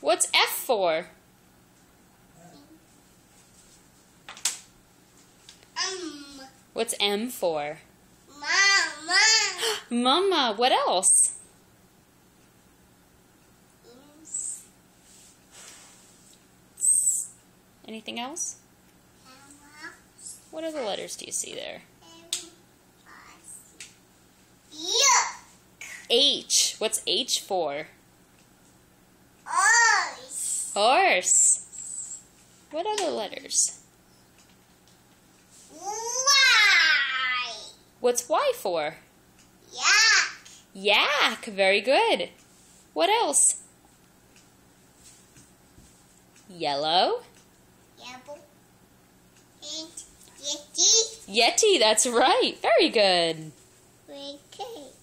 What's F for? What's M for? Mama. Mama. What else? Anything else? What other letters do you see there? H. What's H for? Horse. Horse. What other letters? Y. What's Y for? Yak. Yak. Very good. What else? Yellow. Yellow. And Yeti. Yeti. That's right. Very good. Okay.